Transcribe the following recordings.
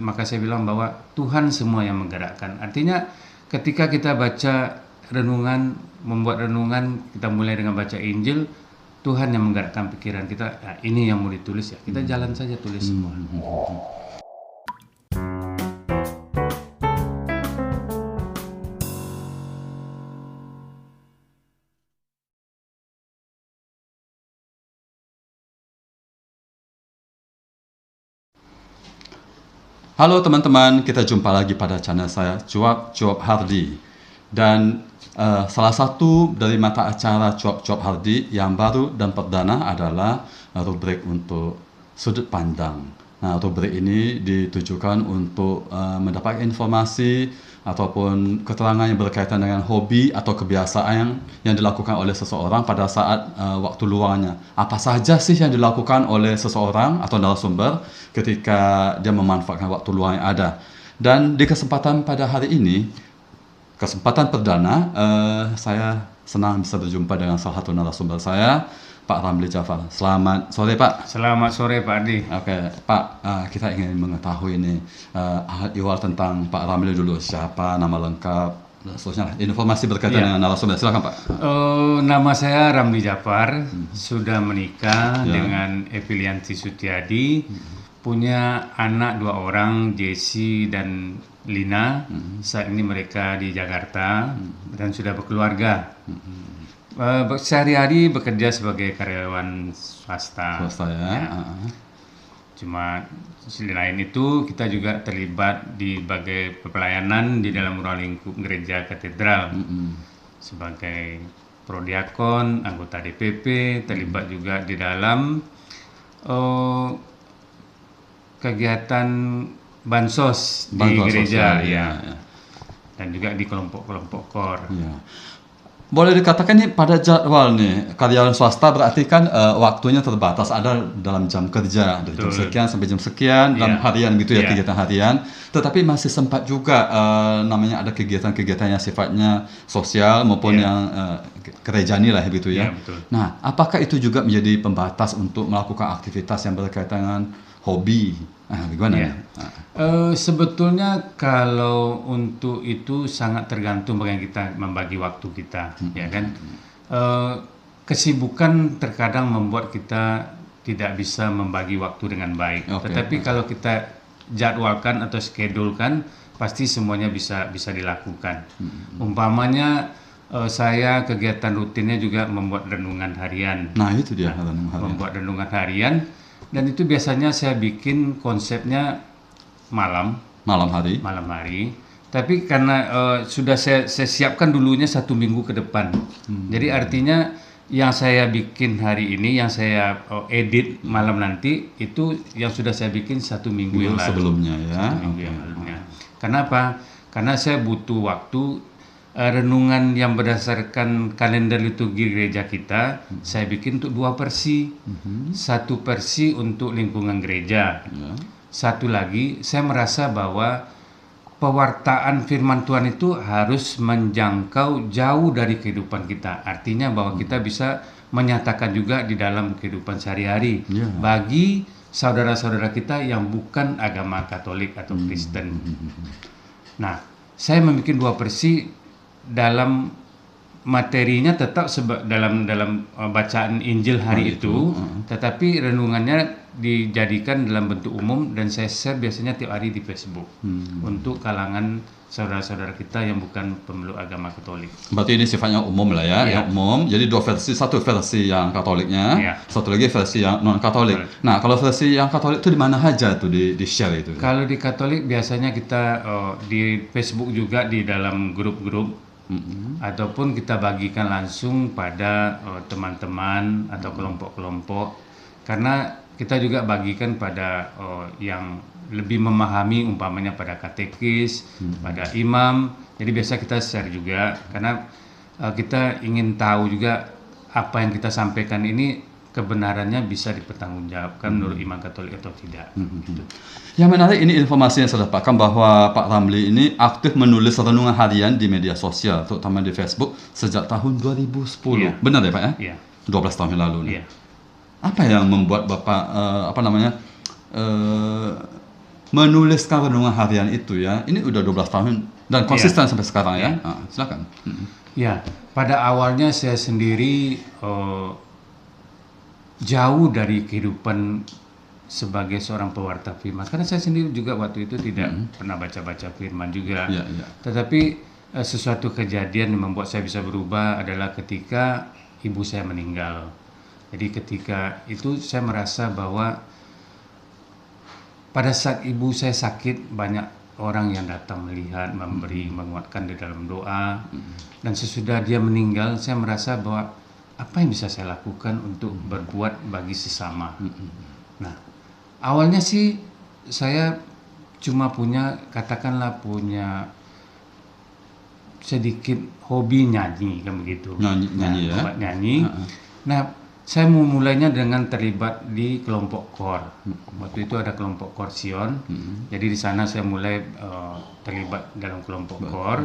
Maka saya bilang bahwa Tuhan semua yang menggerakkan. Artinya ketika kita baca renungan, membuat renungan, kita mulai dengan baca Injil, Tuhan yang menggerakkan pikiran kita. Nah, ini yang mau ditulis ya, kita jalan saja tulis semua. Halo teman-teman, kita jumpa lagi pada channel saya Cuap Hardi. Dan salah satu dari mata acara Cuap Hardi yang baru dan perdana adalah rubrik untuk sudut pandang. Nah, rubrik ini ditujukan untuk mendapatkan informasi ataupun keterangan yang berkaitan dengan hobi atau kebiasaan yang dilakukan oleh seseorang pada saat waktu luangnya. Apa saja sih yang dilakukan oleh seseorang atau narasumber ketika dia memanfaatkan waktu luang yang ada. Dan di kesempatan pada hari ini, kesempatan perdana, saya senang bisa berjumpa dengan salah satu narasumber saya, Pak Ramli Jafar. Selamat sore, Pak. Selamat sore, Pak Ardi. Oke, Pak, kita ingin mengetahui ini ihwal tentang Pak Ramli dulu. Siapa, nama lengkap, dan seterusnya. Informasi berkaitan dengan narasumber. Silakan, Pak. Nama saya Ramli Jafar, sudah menikah dengan Evilianti Sutiadi, punya anak 2 orang, Jesse dan Lina. Saat ini mereka di Jakarta dan sudah berkeluarga. Sehari-hari bekerja sebagai karyawan swasta. Ya. Cuma selain itu kita juga terlibat di berbagai pelayanan di dalam ruang lingkup gereja katedral sebagai prodiakon, anggota DPP, terlibat juga di dalam kegiatan bansos di gereja, sosial, ya. Dan juga di kelompok-kelompok KOR. Ya. Boleh dikatakan nih pada jadwal nih karyawan swasta berarti kan waktunya terbatas, ada dalam jam kerja dari jam sekian sampai jam sekian dalam harian gitu ya, kegiatan harian. Tetapi masih sempat juga namanya ada kegiatan-kegiatan yang sifatnya sosial maupun yang kerejani lah gitu ya. Nah, apakah itu juga menjadi pembatas untuk melakukan aktivitas yang berkaitan dengan hobi? Bagaimana? Sebetulnya kalau untuk itu sangat tergantung bagaimana kita membagi waktu kita, ya kan. Kesibukan terkadang membuat kita tidak bisa membagi waktu dengan baik. Tetapi kalau kita jadwalkan atau schedulekan, pasti semuanya bisa dilakukan. Umpamanya saya kegiatan rutinnya juga membuat renungan harian. Nah, itu dia renungan harian. Membuat renungan harian. Dan itu biasanya saya bikin konsepnya malam hari. Tapi karena sudah saya siapkan dulunya 1 minggu ke depan. Jadi artinya yang saya bikin hari ini, yang saya edit malam nanti, itu yang sudah saya bikin 1 minggu yang lalu. Sebelumnya ya. 1 minggu yang lalunya. Kenapa? Karena saya butuh waktu. Renungan yang berdasarkan kalender liturgi gereja kita, saya bikin untuk 2 versi. 1 versi untuk lingkungan gereja. Satu lagi, saya merasa bahwa pewartaan firman Tuhan itu harus menjangkau jauh dari kehidupan kita. Artinya bahwa kita bisa menyatakan juga di dalam kehidupan sehari-hari bagi saudara-saudara kita yang bukan agama Katolik atau Kristen. Nah, saya membuat 2 versi. Dalam materinya tetap dalam bacaan Injil hari itu, tetapi renungannya dijadikan dalam bentuk umum dan saya share biasanya tiap hari di Facebook untuk kalangan saudara-saudara kita yang bukan pemeluk agama Katolik. Berarti ini sifatnya umum lah ya, yang umum. Jadi 2 versi, 1 versi yang Katoliknya, satu lagi versi yang non Katolik. Nah, kalau versi yang Katolik itu di mana aja tuh di share itu? Kalau di Katolik biasanya kita di Facebook juga di dalam grup-grup. Ataupun kita bagikan langsung pada teman-teman atau kelompok-kelompok, karena kita juga bagikan pada yang lebih memahami, umpamanya pada katekis, pada imam. Jadi biasa kita share juga karena kita ingin tahu juga apa yang kita sampaikan ini kebenarannya bisa dipertanggungjawabkan menurut iman Katolik atau tidak. Gitu. Yang menarik ini informasi yang saya dapatkan bahwa Pak Ramli ini aktif menulis renungan harian di media sosial, terutama di Facebook sejak tahun 2010. Benar ya, Pak ya? Iya. 12 tahun yang lalu. Apa yang membuat Bapak menuliskan renungan harian itu ya, ini udah 12 tahun dan konsisten sampai sekarang ya. Silakan. Ya, pada awalnya saya sendiri jauh dari kehidupan sebagai seorang pewarta firman, karena saya sendiri juga waktu itu tidak pernah baca-baca firman juga. Tetapi sesuatu kejadian yang membuat saya bisa berubah adalah ketika ibu saya meninggal. Jadi ketika itu saya merasa bahwa pada saat ibu saya sakit, banyak orang yang datang melihat, memberi, menguatkan di dalam doa. Dan sesudah dia meninggal, saya merasa bahwa apa yang bisa saya lakukan untuk berbuat bagi sesama. Nah, awalnya sih saya cuma katakanlah punya sedikit hobi nyanyi, kan begitu. Nyanyi ya. Nyanyi. Nah, saya memulainya dengan terlibat di kelompok KOR. Waktu itu ada kelompok KOR Sion. Jadi di sana saya mulai terlibat dalam kelompok KOR.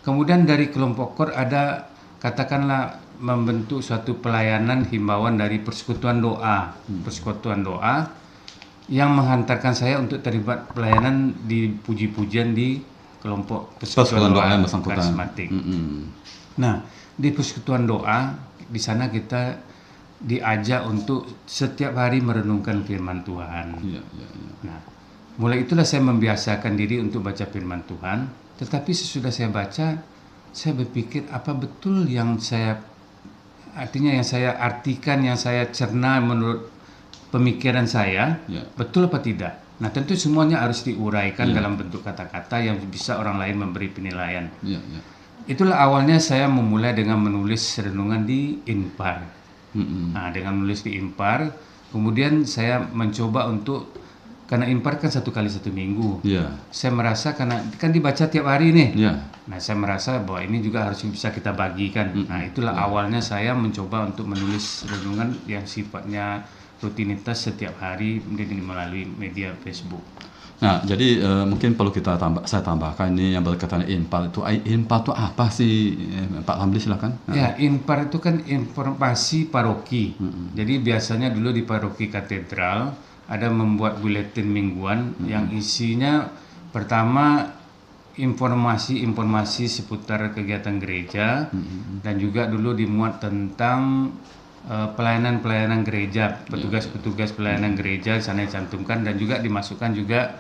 Kemudian dari kelompok KOR ada, katakanlah, membentuk suatu pelayanan himbauan dari persekutuan doa. Persekutuan doa yang menghantarkan saya untuk terlibat pelayanan di puji-pujian di kelompok persekutuan doa yang karismatik. Nah, di persekutuan doa, di sana kita diajak untuk setiap hari merenungkan firman Tuhan. Nah, mulai itulah saya membiasakan diri untuk baca firman Tuhan. Tetapi sesudah saya baca, saya berpikir apa betul yang saya artikan, yang saya cerna menurut pemikiran saya, betul apa tidak? Nah, tentu semuanya harus diuraikan dalam bentuk kata-kata yang bisa orang lain memberi penilaian. Itulah awalnya saya memulai dengan menulis renungan di Inpar. Nah, dengan menulis di Inpar, kemudian saya mencoba untuk, karena Inpar kan 1 kali 1 minggu. Saya merasa karena kan dibaca tiap hari nih. Nah, saya merasa bahwa ini juga harus bisa kita bagikan. Nah, itulah awalnya saya mencoba untuk menulis renungan yang sifatnya rutinitas setiap hari melalui media Facebook. Nah, jadi mungkin perlu saya tambahkan ini yang berkaitan Inpar itu. Inpar itu apa sih, Pak Ramli, silakan. Ya, Inpar itu kan informasi paroki. Jadi biasanya dulu di paroki katedral ada membuat buletin mingguan yang isinya pertama informasi seputar kegiatan gereja, dan juga dulu dimuat tentang pelayanan gereja, petugas pelayanan gereja sana dicantumkan, dan juga dimasukkan juga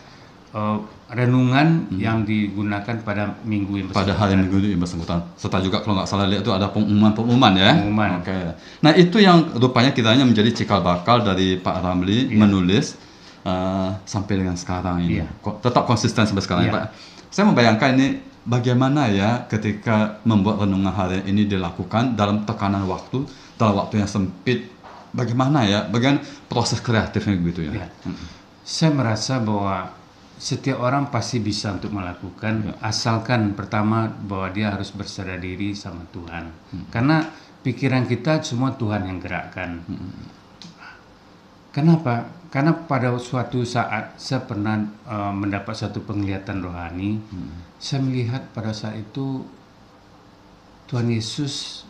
renungan yang digunakan pada minggu yang bersangkutan. Pada hari minggu yang bersangkutan. Serta juga kalau nggak salah lihat itu ada pengumuman ya. Pengumuman. Nah, itu yang rupanya kiranya menjadi cikal bakal dari Pak Ramli menulis sampai dengan sekarang ini. Tetap konsisten sampai sekarang ya, Pak. Saya membayangkan ini bagaimana ya ketika membuat renungan harian ini dilakukan dalam tekanan waktu, dalam waktu yang sempit, bagaimana proses kreatifnya gitu ya. Saya merasa bahwa setiap orang pasti bisa untuk melakukan, asalkan pertama bahwa dia harus berserah diri sama Tuhan. Karena pikiran kita semua Tuhan yang gerakkan. Kenapa? Karena pada suatu saat saya pernah mendapat satu penglihatan rohani. Saya melihat pada saat itu Tuhan Yesus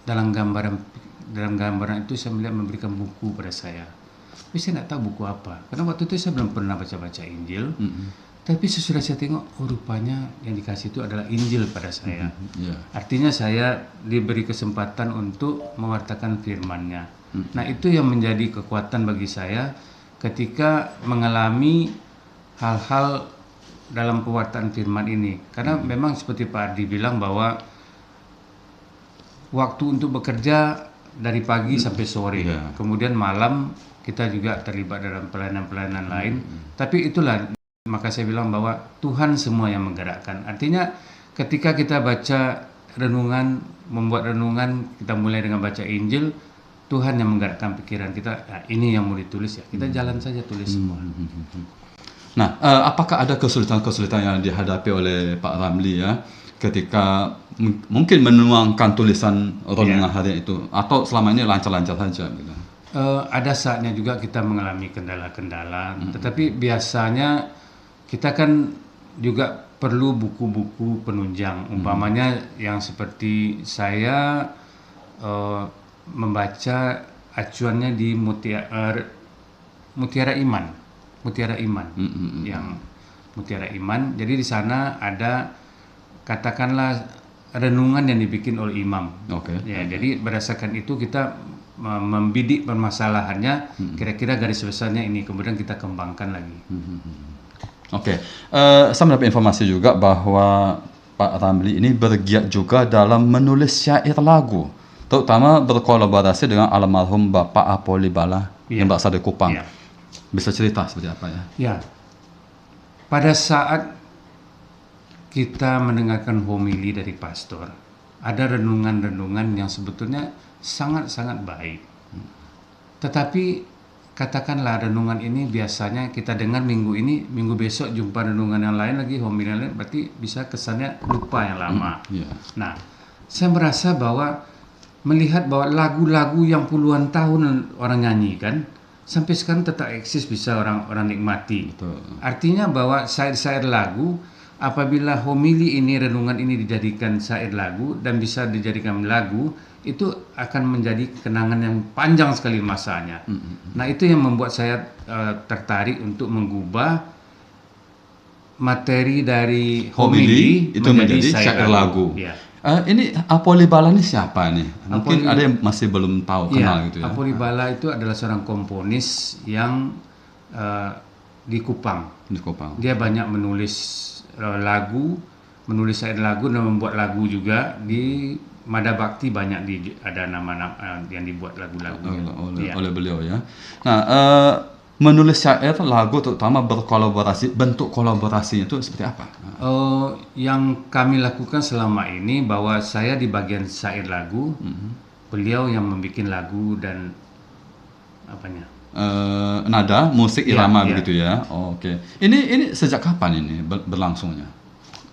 dalam gambaran itu saya melihat memberikan buku pada saya. Tapi saya tidak tahu buku apa. Karena waktu itu saya belum pernah baca Injil. Tapi sesudah saya tengok, rupanya yang dikasih itu adalah Injil pada saya. Artinya saya diberi kesempatan untuk mewartakan firman-Nya. Nah, itu yang menjadi kekuatan bagi saya ketika mengalami hal-hal dalam pewartaan firman ini. Karena memang seperti Pak Ardi bilang bahwa waktu untuk bekerja dari pagi sampai sore. Kemudian malam kita juga terlibat dalam pelayanan-pelayanan lain. Tapi itulah, maka saya bilang bahwa Tuhan semua yang menggerakkan. Artinya ketika kita baca renungan, membuat renungan, kita mulai dengan baca Injil, Tuhan yang menggerakkan pikiran kita. Nah, ini yang mau ditulis ya, kita jalan saja tulis semua. Nah, apakah ada kesulitan-kesulitan yang dihadapi oleh Pak Ramli ya ketika mungkin menuangkan tulisan renungan harian itu, atau selama ini lancar-lancar saja gitu? Ada saatnya juga kita mengalami kendala-kendala, tetapi biasanya kita kan juga perlu buku-buku penunjang, umpamanya yang seperti saya membaca acuannya di Mutiara Iman. Mutiara Iman, yang Mutiara Iman. Jadi di sana ada katakanlah renungan yang dibikin oleh imam. Ya, jadi berdasarkan itu kita membidik permasalahannya, kira-kira garis besarnya ini, kemudian kita kembangkan lagi. Saya mendapat informasi juga bahwa Pak Ramli ini bergiat juga dalam menulis syair lagu, terutama berkolaborasi dengan almarhum Bapak Apoli Bala yang berasal dari Kupang. Bisa cerita seperti apa ya? Ya, pada saat kita mendengarkan homili dari pastor, ada renungan-renungan yang sebetulnya sangat-sangat baik. Tetapi katakanlah renungan ini biasanya kita dengar minggu ini, minggu besok jumpa renungan yang lain lagi, homili yang lain, berarti bisa kesannya lupa yang lama. Nah, saya merasa bahwa melihat bahwa lagu-lagu yang puluhan tahun orang nyanyikan sampai sekarang tetap eksis, bisa orang nikmati. Artinya bahwa syair-syair lagu, apabila homili ini, renungan ini dijadikan syair lagu dan bisa dijadikan lagu, itu akan menjadi kenangan yang panjang sekali masanya. Nah, itu yang membuat saya tertarik untuk mengubah materi dari homili itu menjadi syair lagu. Ini Apoli Bala ini siapa nih? Mungkin ada yang masih belum tahu kenal gitu ya. Apoli Bala itu adalah seorang komponis yang di Kupang. Dia banyak menulis lagu, menulis syair lagu dan membuat lagu juga. Di Mada Bakti banyak ada nama-nama yang dibuat lagu-lagu oleh beliau ya. Nah, menulis syair lagu terutama berkolaborasi, bentuk kolaborasinya itu seperti apa? Yang kami lakukan selama ini bahwa saya di bagian syair lagu, beliau yang membuat lagu dan nada, musik, irama begitu ya. Ini sejak kapan ini berlangsungnya?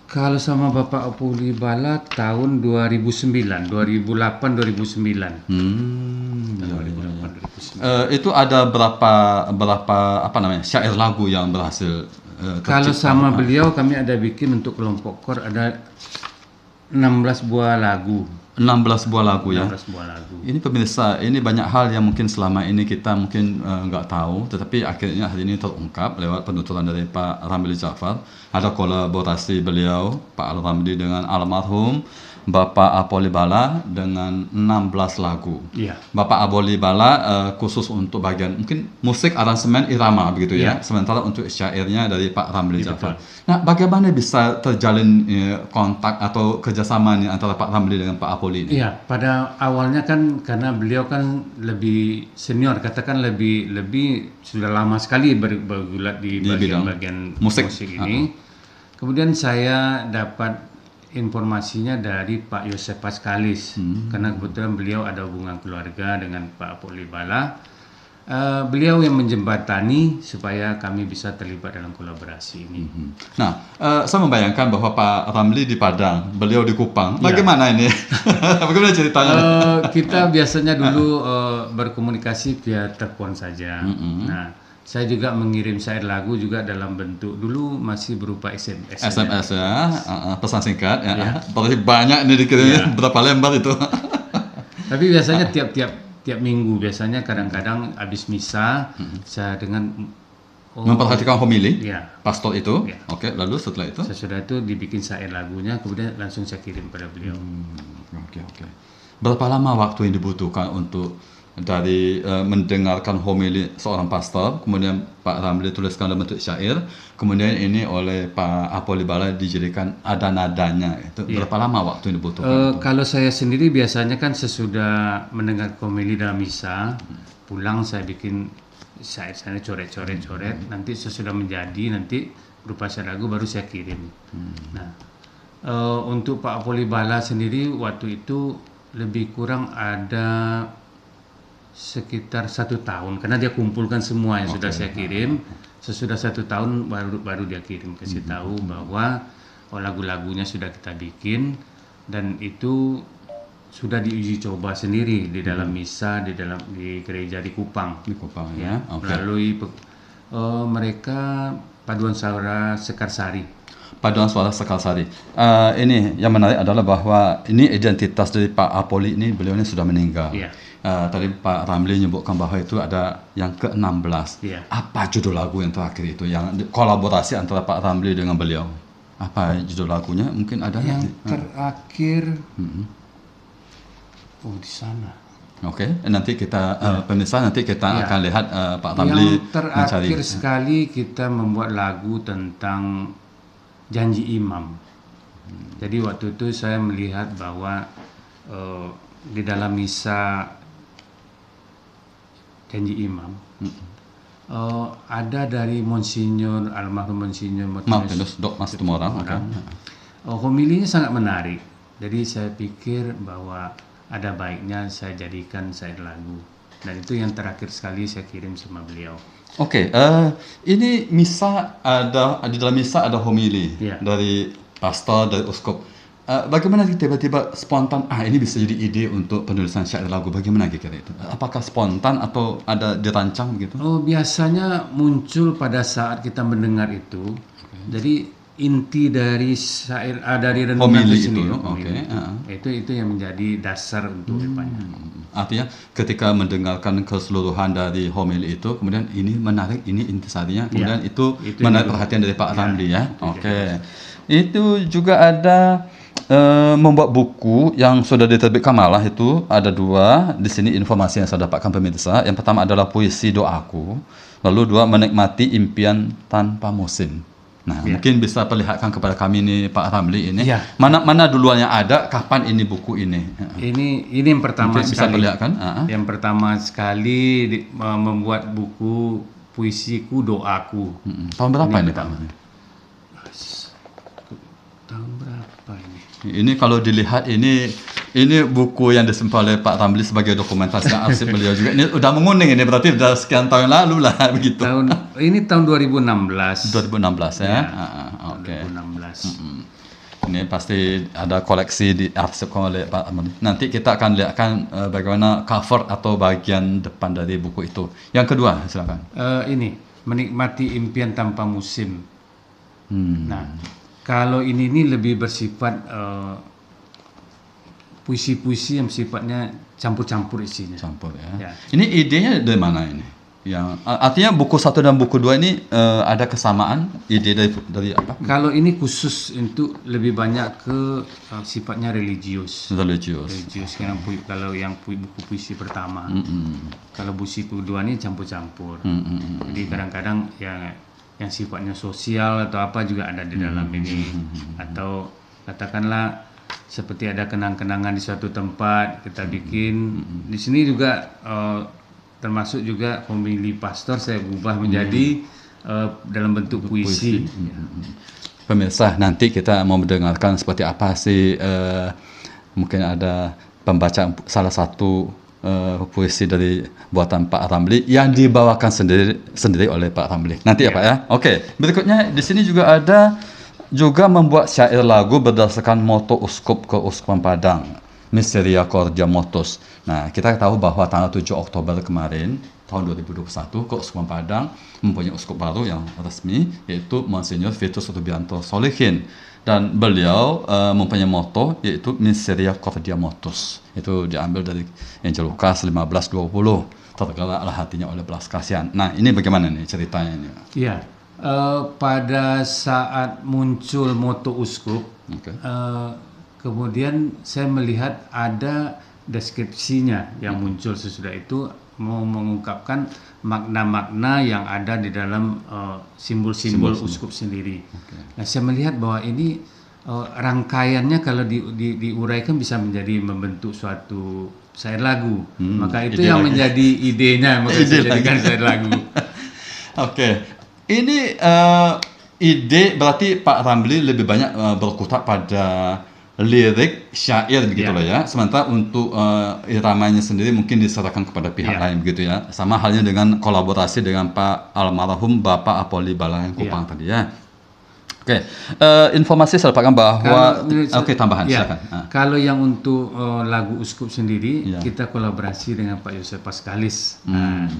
Kalau sama Bapak Apoli Bala tahun 2009, 2008, 2009. 2009. Itu ada berapa syair lagu yang berhasil kalau sama beliau kami ada bikin untuk kelompok kor ada 16 buah lagu. 16 buah lagu ya. 16 buah lagu. Ini pemirsa, ini banyak hal yang mungkin selama ini kita mungkin nggak tahu, tetapi akhirnya hari ini terungkap lewat penuturan dari Pak Ramli Jafar. Ada kolaborasi beliau, Pak Ramli dengan almarhum Bapak Apoli Bala dengan 16 lagu. Bapak Apoli Bala khusus untuk bagian mungkin musik, aransemen, irama begitu ya. Sementara untuk syairnya dari Pak Ramli Jafar. Nah, bagaimana bisa terjalin kontak atau kerjasama antara Pak Ramli dengan Pak Apoli ini? Iya, pada awalnya kan karena beliau kan lebih senior, katakan lebih sudah lama sekali bergulat di bagian musik ini. Kemudian saya dapat informasinya dari Pak Yosef Paskalis, karena kebetulan beliau ada hubungan keluarga dengan Pak Apoli Bala. Beliau yang menjembatani supaya kami bisa terlibat dalam kolaborasi ini. Nah, saya membayangkan bahwa Pak Ramli di Padang, beliau di Kupang. Bagaimana ini? Bagaimana ceritanya? Kita biasanya dulu berkomunikasi via telepon saja. Nah, saya juga mengirim syair lagu juga dalam bentuk dulu masih berupa SMS. SMS ya, pesan singkat ya. Berarti banyak nih dikirim, berapa lembar itu? Tapi biasanya tiap minggu, biasanya kadang-kadang habis misa saya dengan memperhatikan homili pastor itu. Oke, lalu setelah itu? Sesudah itu dibikin syair lagunya, kemudian langsung saya kirim pada beliau. Oke. Berapa lama waktu yang dibutuhkan untuk dari mendengarkan homili seorang pastor, kemudian Pak Ramli tuliskan dalam bentuk syair, kemudian ini oleh Pak Apoli Bala dijadikan ada nadanya. Itu berapa lama waktu yang dibutuhkan? Kalau saya sendiri biasanya kan sesudah mendengar homili dalam misa, pulang saya bikin syair-syair coret-coret, nanti sesudah menjadi nanti berupa syair lagu baru saya kirim. Nah, untuk Pak Apoli Bala sendiri waktu itu lebih kurang ada sekitar 1 tahun, karena dia kumpulkan semua yang sudah saya kirim. Sesudah 1 tahun baru dia kirim, kasih tahu bahwa lagu-lagunya sudah kita bikin dan itu sudah diuji coba sendiri di dalam misa di gereja di Kupang. Ya. Melalui mereka Paduan Suara Sekarsari. Paduan Suara Sekarsari. Ini yang menarik adalah bahwa ini identitas dari Pak Apoli ini, beliau ini sudah meninggal. Iya. Tadi Pak Ramli menyebutkan bahwa itu ada yang ke-16. Iya. Apa judul lagu yang terakhir itu yang kolaborasi antara Pak Ramli dengan beliau? Apa judul lagunya? Mungkin ada Yang terakhir, di sana. Oke, nanti kita pemirsa nanti kita Ya. akan lihat Pak Ramli Yang terakhir sekali kita membuat lagu tentang janji imam. Jadi waktu itu saya melihat bahwa di dalam misa janji imam ada dari Monsinyur almarhum Monsinyur Martinus Dok Mas Tumorang. Oke. Homilinya sangat menarik. Jadi saya pikir bahwa ada baiknya saya jadikan syair lagu. Dan itu yang terakhir sekali saya kirim sama beliau. Oke, ini misa ada di dalam misa ada homili Iya. dari pastor, dari uskup. Bagaimana tiba-tiba spontan? Ini bisa jadi ide untuk penulisan syair lagu. Bagaimana kira-kira itu? Apakah spontan atau ada dirancang gitu? Biasanya muncul pada saat kita mendengar itu. Jadi inti dari syair dari renungan Homili itu sendiri. itu, Homili itu yang menjadi dasar untuk depannya. Artinya ketika mendengarkan keseluruhan dari homili itu, kemudian ini menarik, ini intisarinya, kemudian itu menarik perhatian dari Pak Ramli ya. Oke. Itu juga ada membuat buku yang sudah diterbitkan, malah itu ada 2 di sini informasi yang saya dapatkan pemirsa. Yang pertama adalah puisi doaku, lalu 2 menikmati impian tanpa musim. Nah, mungkin bisa perlihatkan kepada kami nih Pak Ramli ini. Ya. Mana duluan yang ada, kapan ini buku ini? Ini yang pertama Mungkin bisa sekali. perlihatkan. Yang pertama sekali membuat buku puisiku doaku. Tahun berapa ini Pak? pertama. Tahun berapa ini? Ini kalau dilihat ini buku yang disimpan oleh Pak Ramli sebagai dokumentasi arsip beliau juga. Ini udah menguning, ini berarti sudah sekian tahun lalu lah begitu. Ini tahun 2016. 2016 ya. Oke. 2016. Ini pasti ada koleksi di arsip oleh Pak Ramli. Nanti kita akan lihatkan bagaimana cover atau bagian depan dari buku itu. Yang kedua, silakan. Ini menikmati impian tanpa musim. Nah, kalau ini lebih bersifat puisi-puisi yang sifatnya campur-campur isinya. Campur ya. Ya. Ini idenya dari mana ini? Yang artinya buku 1 dan buku 2 ini ada kesamaan ide dari apa? Kalau ini khusus untuk lebih banyak ke sifatnya religius. Religius. Kalau yang buku puisi pertama. Kalau buku kedua ini campur-campur. Jadi kadang-kadang yang sifatnya sosial atau apa juga ada di dalam ini. Atau katakanlah seperti ada kenang-kenangan di suatu tempat kita bikin. Di sini juga termasuk juga homili pastor saya ubah menjadi dalam bentuk puisi. Pemirsa, nanti kita mau mendengarkan seperti apa sih mungkin ada pembacaan salah satu puisi dari buatan Pak Ramli yang dibawakan sendiri oleh Pak Ramli. Nanti ya Pak ya. Oke, berikutnya di sini juga ada membuat syair lagu berdasarkan moto uskup keuskupan Padang, Misericordia Motus. Nah, kita tahu bahwa tanggal 7 Oktober kemarin tahun 2021 keuskupan Padang mempunyai uskup baru yang resmi, yaitu Monsinyur Vitus Rubianto Solihin. Dan beliau mempunyai moto yaitu Misericordia Motus. Itu diambil dari Injil Lukas 15:20. Tergeraklah hatinya oleh belas kasihan. Nah, ini bagaimana nih ceritanya ini? Iya. Pada saat muncul moto uskup, kemudian saya melihat ada deskripsinya yang muncul sesudah itu mau mengungkapkan makna-makna yang ada di dalam simbol-simbol uskup sendiri. Nah, saya melihat bahwa ini rangkaiannya kalau diuraikan bisa membentuk suatu syair lagu. Maka itu yang menjadi idenya, maka saya jadikan syair lagu. Oke. Ini ide berarti Pak Ramli lebih banyak berkutat pada lirik syair begitu loh ya. Sementara untuk iramanya sendiri mungkin diserahkan kepada pihak lain begitu ya. Sama halnya dengan kolaborasi dengan Pak almarhum Bapak Apoli Balangan Kupang tadi ya. Oke, informasi saya dapatkan bahwa tambahan silakan. Kalau yang untuk lagu uskup sendiri kita kolaborasi dengan Pak Yosef Paskalis.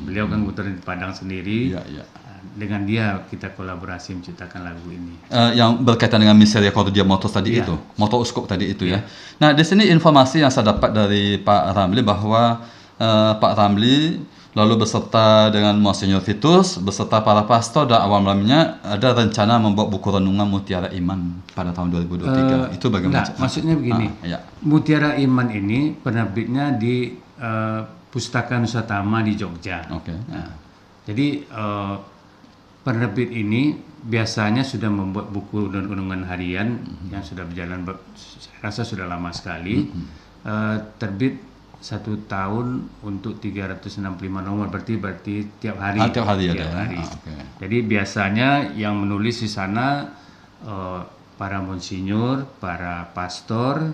Beliau kan kebetulan di Padang sendiri. dengan dia kita kolaborasi menciptakan lagu ini. Yang berkaitan dengan Misericordia Motos tadi Iya. itu, moto uskup tadi itu ya. Nah, di sini informasi yang saya dapat dari Pak Ramli bahwa Pak Ramli lalu beserta dengan Monsignor Vitus beserta para pastor dan awam lainnya ada rencana membuat buku renungan Mutiara Iman pada tahun 2023. Itu bagaimana? Enggak, maksudnya begini. Ya. Mutiara Iman ini penerbitnya di Pustaka Nusatama di Jogja. Oke. Nah, jadi penerbit ini biasanya sudah membuat buku renungan harian yang sudah berjalan, saya rasa sudah lama sekali. Terbit 1 tahun untuk 365 nomor, berarti tiap hari. Tiap hari ada. Hari. Okay. Jadi biasanya yang menulis di sana para monsinyur, para pastor,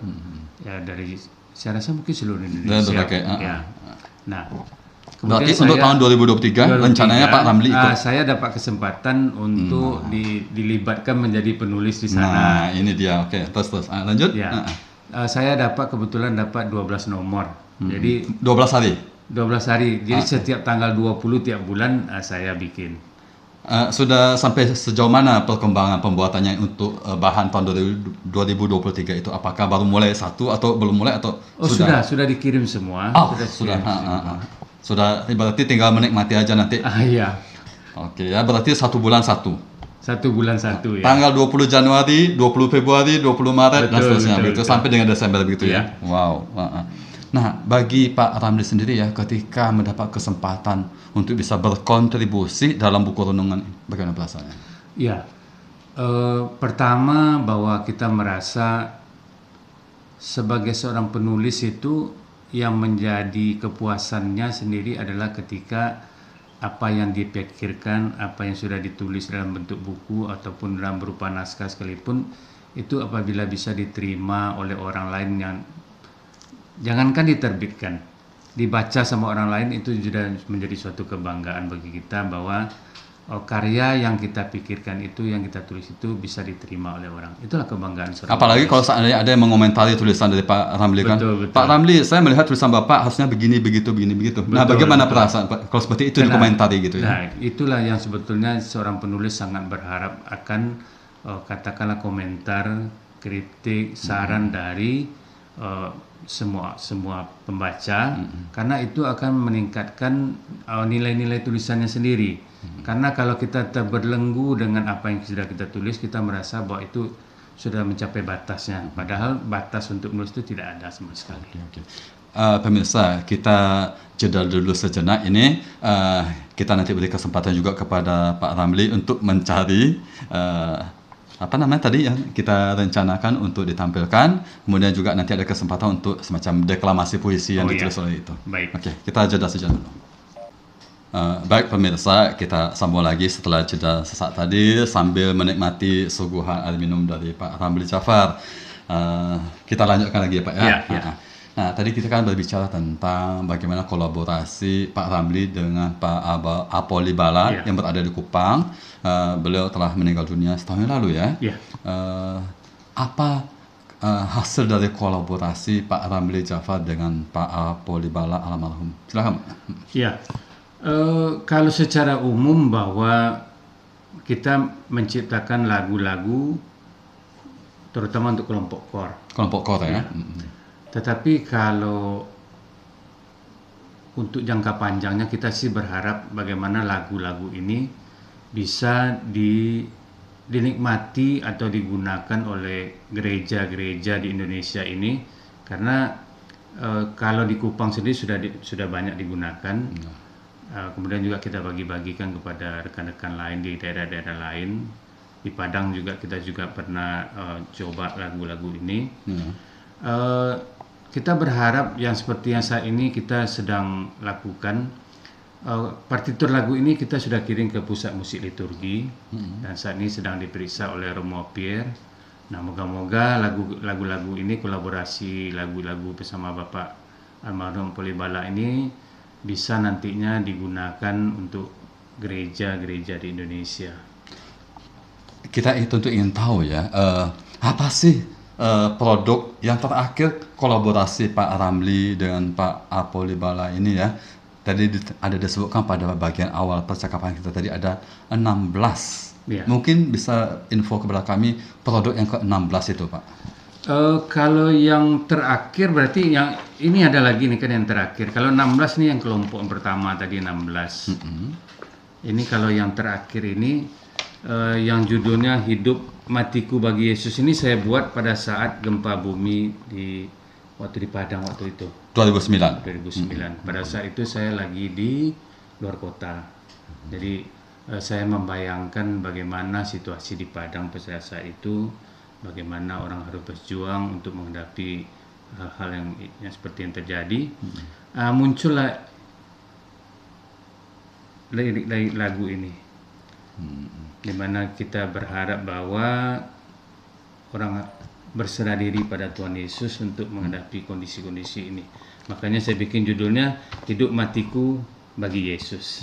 ya dari saya rasa mungkin seluruh Indonesia. Ya. Nah, berarti untuk tahun 2023 rencananya Pak Ramli ikut. Saya dapat kesempatan untuk dilibatkan menjadi penulis di sana. Nah, ini dia. Oke, terus lanjut. Ya. Saya kebetulan dapat 12 nomor. Jadi 12 hari. 12 hari. Jadi setiap tanggal 20 tiap bulan saya bikin. Sudah sampai sejauh mana perkembangan pembuatannya untuk bahan tahun 2023 itu? Apakah baru mulai satu atau belum mulai atau sudah dikirim semua? Sudah berarti tinggal menikmati aja nanti. Iya. Oke ya, berarti 1 bulan 1. 1 bulan 1 ya. Tanggal 20 Januari, 20 Februari, 20 Maret dan seterusnya begitu sampai dengan Desember begitu ya. Wow. Nah, bagi Pak Ramli sendiri ya, ketika mendapat kesempatan untuk bisa berkontribusi dalam buku renungan, bagaimana perasaannya? Ya, pertama bahwa kita merasa sebagai seorang penulis itu yang menjadi kepuasannya sendiri adalah ketika apa yang dipikirkan, apa yang sudah ditulis dalam bentuk buku ataupun dalam berupa naskah sekalipun, itu apabila bisa diterima oleh orang lain yang jangankan diterbitkan, dibaca sama orang lain, itu sudah menjadi suatu kebanggaan bagi kita bahwa karya yang kita pikirkan itu, yang kita tulis itu bisa diterima oleh orang. Itulah kebanggaan seorang. Apalagi kalau seandainya ada yang mengomentari tulisan dari Pak Ramli kan. Betul. Pak Ramli, saya melihat tulisan Bapak harusnya begini begitu. Nah, bagaimana perasaan kalau seperti itu dikomentari gitu ya? Nah, itulah yang sebetulnya seorang penulis sangat berharap akan katakanlah komentar, kritik, saran dari semua pembaca, karena itu akan meningkatkan nilai-nilai tulisannya sendiri. Karena kalau kita terbelenggu dengan apa yang sudah kita tulis, kita merasa bahwa itu sudah mencapai batasnya. Padahal batas untuk menulis itu tidak ada sama sekali. Okay. Pemirsa, kita jeda dulu sejenak ini. Kita nanti beri kesempatan juga kepada Pak Ramli untuk mencari apa namanya tadi yang kita rencanakan untuk ditampilkan. Kemudian juga nanti ada kesempatan untuk semacam deklamasi puisi yang ditulis oleh itu. Baik. Oke, kita jeda sejenak dulu. Baik pemirsa, kita sambung lagi setelah jeda sesaat tadi sambil menikmati suguhan air minum dari Pak Ramli Jafar. Kita lanjutkan lagi ya Pak ya. Nah, tadi kita kan berbicara tentang bagaimana kolaborasi Pak Ramli dengan Pak Apoli Bala yang berada di Kupang. Beliau telah meninggal dunia setahun yang lalu ya. Apa hasil dari kolaborasi Pak Ramli Jafar dengan Pak Apoli Bala almarhum? Silakan. Ya. Kalau secara umum bahwa kita menciptakan lagu-lagu terutama untuk kelompok kor. Kelompok kor ya. Tetapi kalau untuk jangka panjangnya kita sih berharap bagaimana lagu-lagu ini bisa dinikmati atau digunakan oleh gereja-gereja di Indonesia ini, karena kalau di Kupang sendiri sudah banyak digunakan. Kemudian juga kita bagi-bagikan kepada rekan-rekan lain di daerah-daerah lain. Di Padang juga kita pernah coba lagu-lagu ini. Kita berharap yang seperti yang saat ini kita sedang lakukan. Partitur lagu ini kita sudah kirim ke Pusat Musik Liturgi dan saat ini sedang diperiksa oleh Romo Pierre. Nah, moga-moga lagu-lagu ini, kolaborasi lagu-lagu bersama Bapak almarhum Apoli Bala ini bisa nantinya digunakan untuk gereja-gereja di Indonesia. Kita tentu ingin tahu ya, apa sih produk yang terakhir kolaborasi Pak Ramli dengan Pak Apoli Bala ini ya, tadi ada disebutkan pada bagian awal percakapan kita tadi ada 16. Ya. Mungkin bisa info kepada kami produk yang ke-16 itu, Pak. Kalau yang terakhir berarti yang ini ada lagi nih kan yang terakhir. Kalau 16 nih yang kelompok yang pertama tadi 16. Ini kalau yang terakhir ini yang judulnya Hidup Matiku Bagi Yesus ini saya buat pada saat gempa bumi waktu di Padang waktu itu. 2009. Pada saat itu saya lagi di luar kota. Jadi saya membayangkan bagaimana situasi di Padang pada saat itu, bagaimana orang harus berjuang untuk menghadapi hal-hal yang seperti yang terjadi. Muncullah lirik lagu ini, di mana kita berharap bahwa orang berserah diri pada Tuhan Yesus untuk menghadapi kondisi-kondisi ini. Makanya saya bikin judulnya Hidup Matiku Bagi Yesus.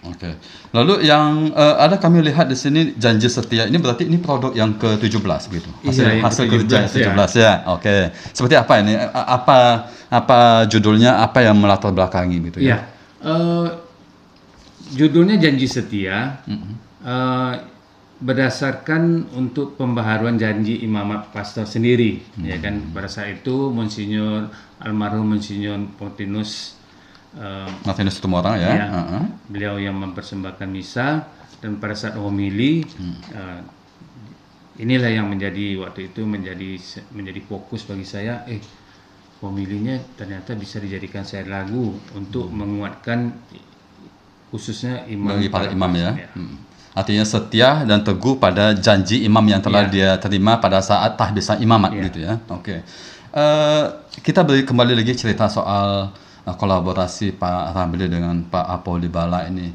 Oke. Lalu yang ada kami lihat di sini janji setia ini berarti ini produk yang ke-17 begitu. Hasil ke-17 ya. Oke. Seperti apa ini? Apa judulnya? Apa yang melatar belakangi gitu ya? Judulnya Janji Setia. Berdasarkan untuk pembaharuan janji imamat pastor sendiri, ya kan. Pada saat itu almarhum Monsinyur Martinus Tumorang ya. Beliau yang mempersembahkan misa, dan pada saat homili inilah yang menjadi waktu itu menjadi fokus bagi saya. Homilinya ternyata bisa dijadikan saya lagu untuk menguatkan khususnya bagi para imam ya. Artinya setia dan teguh pada janji imam yang telah dia terima pada saat tahbisan imamat gitu ya. Oke. Kita beri kembali lagi cerita soal kolaborasi Pak Ramli dengan Pak Apoli Bala ini.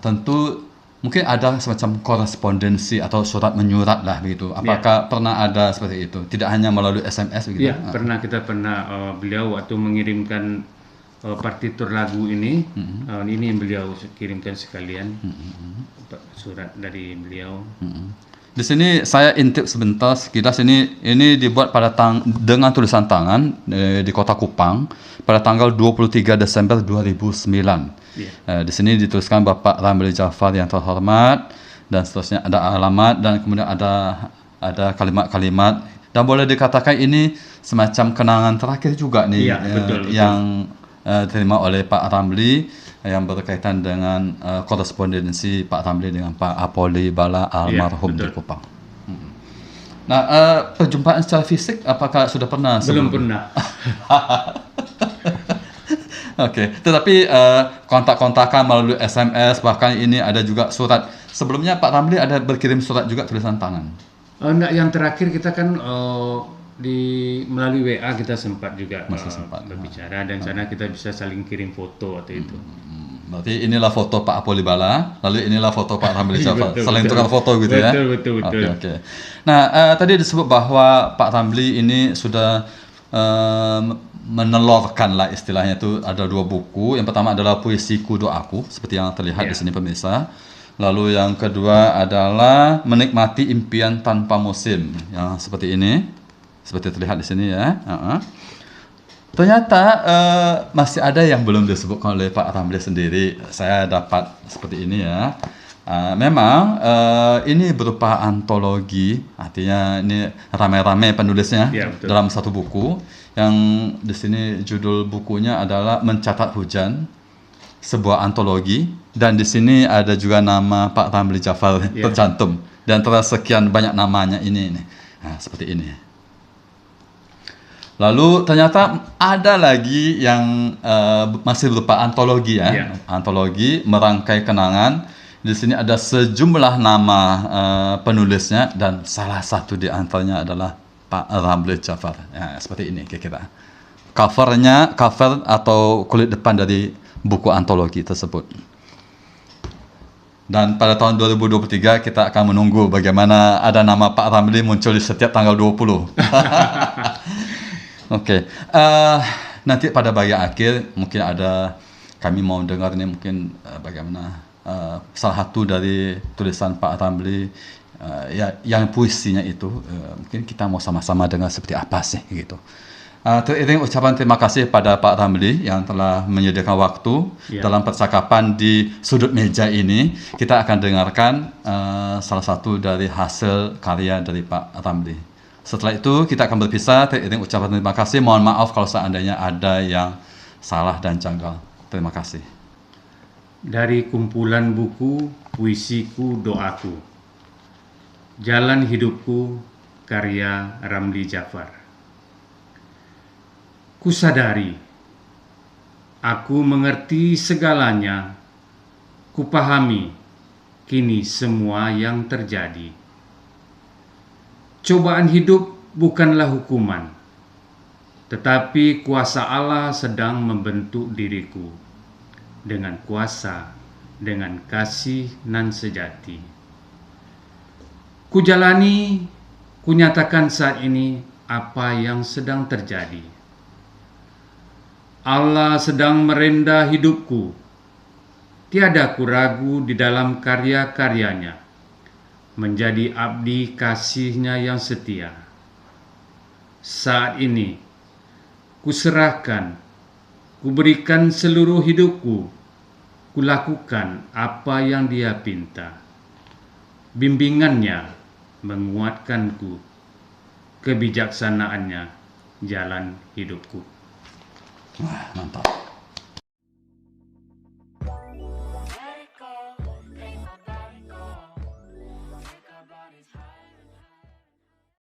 Tentu mungkin ada semacam korespondensi atau surat menyurat lah begitu. Apakah pernah ada seperti itu? Tidak hanya melalui SMS begitu? Iya, kita pernah beliau waktu mengirimkan partitur lagu ini, ini yang beliau kirimkan sekalian, surat dari beliau. Di sini saya intip sebentar sekilas ini dibuat dengan tulisan tangan di Kota Kupang pada tanggal 23 Desember 2009. Di sini dituliskan Bapak Ramli Jafar yang terhormat dan seterusnya, ada alamat dan kemudian ada kalimat-kalimat, dan boleh dikatakan ini semacam kenangan terakhir juga nih betul. Yang diterima oleh Pak Ramli yang berkaitan dengan korespondensi Pak Ramli dengan Pak Apoli Bala almarhum di Kupang. Nah, perjumpaan secara fisik apakah sudah pernah? Belum pernah. Oke, tetapi kontak-kontakan melalui SMS, bahkan ini ada juga surat. Sebelumnya Pak Ramli ada berkirim surat juga tulisan tangan. Enggak, yang terakhir kita kan melalui WA kita sempat juga berbicara, dan sana kita bisa saling kirim foto waktu itu. Berarti inilah foto Pak Apoli Bala, lalu inilah foto Pak Ramli Jafar, saling tukar foto gitu ya. Betul. Oke. Nah, tadi disebut bahwa Pak Ramli ini sudah menelorkan lah istilahnya, itu ada 2 buku. Yang pertama adalah Puisiku Doaku, seperti yang terlihat di sini pemirsa. Lalu yang kedua adalah Menikmati Impian Tanpa Musim, yang seperti ini, seperti terlihat di sini ya. Ternyata masih ada yang belum disebutkan oleh Pak Ramli sendiri. Saya dapat seperti ini ya. Memang ini berupa antologi, artinya ini ramai-ramai penulisnya dalam satu buku. Yang di sini judul bukunya adalah Mencatat Hujan, sebuah antologi, dan di sini ada juga nama Pak Ramli Jafar tercantum, dan sekian banyak namanya ini. Nah, seperti ini. Lalu ternyata ada lagi yang masih berupa antologi ya, antologi merangkai kenangan. Di sini ada sejumlah nama penulisnya, dan salah satu di antaranya adalah Pak Ramli Jafar. Ya, seperti ini kira-kira. Cover atau kulit depan dari buku antologi tersebut. Dan pada tahun 2023 kita akan menunggu bagaimana ada nama Pak Ramli muncul di setiap tanggal 20. Oke. Nanti pada bagian akhir mungkin kami mau dengar nih mungkin bagaimana salah satu dari tulisan Pak Ramli yang puisinya itu, mungkin kita mau sama-sama dengar seperti apa sih gitu. Teriring ucapan terima kasih pada Pak Ramli yang telah menyediakan waktu dalam percakapan di sudut meja ini. Kita akan dengarkan salah satu dari hasil karya dari Pak Ramli. Setelah itu kita akan berpisah. Teriring ucapan terima kasih. Mohon maaf kalau seandainya ada yang salah dan janggal. Terima kasih. Dari kumpulan buku Puisiku Doaku, Jalan Hidupku, karya Ramli Jafar. Kusadari, aku mengerti segalanya, kupahami kini semua yang terjadi. Cobaan hidup bukanlah hukuman, tetapi kuasa Allah sedang membentuk diriku dengan kuasa, dengan kasih nan sejati. Kujalani, kunyatakan saat ini apa yang sedang terjadi. Allah sedang merendah hidupku. Tiada kuragu di dalam karya-karyanya, menjadi abdi kasihnya yang setia. Saat ini, kuserahkan, kuberikan seluruh hidupku, kulakukan apa yang Dia pinta. Bimbingannya menguatkanku, kebijaksanaannya jalan hidupku. Wah, mantap.